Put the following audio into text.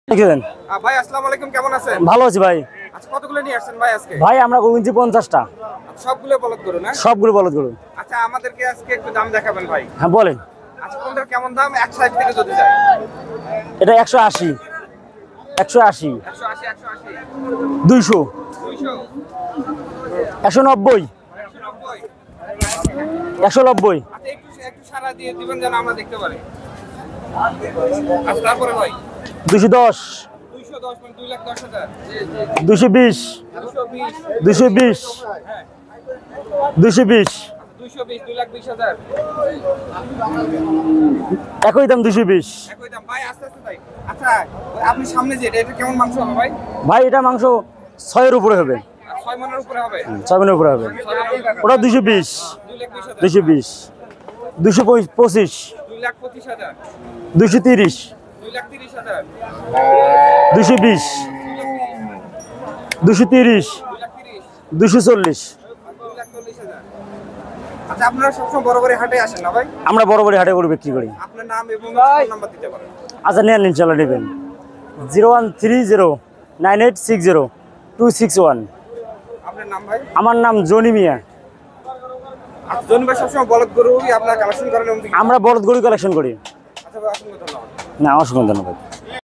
ভাই আসসালামু আলাইকুম, কেমন আছেন? ভালো আছি ভাই। আচ্ছা, কতগুলো নিয়ে আসছেন ভাই আজকে? ভাই আমরা কিনছি 50টা। সবগুলো বলদ গরু না? সবগুলো বলদ গরু। আচ্ছা, আমাদেরকে আজকে একটু দাম দেখাবেন ভাই। হ্যাঁ বলেন। আচ্ছা, কোনটার কেমন দাম? 160 থেকে যদি যায়। এটা 180 180 200 190 190। আচ্ছা, একটু সারা দিয়ে দিবেন যেন আমরা দেখতে পারি। আচ্ছা, তারপরে ভাই 210 210 মানে 2,10,000। 220 220 220 220 একই দাম 220। একই দাম ভাই, আস্তে আস্তে ভাই। আচ্ছা, আপনি সামনে যে এটা কেমন মাংস হবে ভাই? ভাই এটা মাংস 6 এর উপরে হবে। 6 মনের উপরে হবে। 6 মনের উপরে হবে। ওটা 220 220 225 2,25,000 230 2,30,000 220 230 240। আচ্ছা, আপনারা সবসময় বড় বড় হাটে আসেন না ভাই? আমরা বড় বড় হাটে গরু বিক্রি করি। আপনার নাম এবং ফোন নাম্বার দিতে পারেন। আচ্ছা নেন, ইনশাল্লাহ নেবেন। 01309860 আপনার নাম ভাই? আমার নাম জনি মিয়া। আচ্ছা, জনি ভাই সবসময় বলদ গরুই আপনারা কালেকশন করেন? আমরা বলদ গরু কালেকশন করি। আচ্ছা ভাই, অসংখ্য ধন্যবাদ। না, অসংখ্য ধন্যবাদ।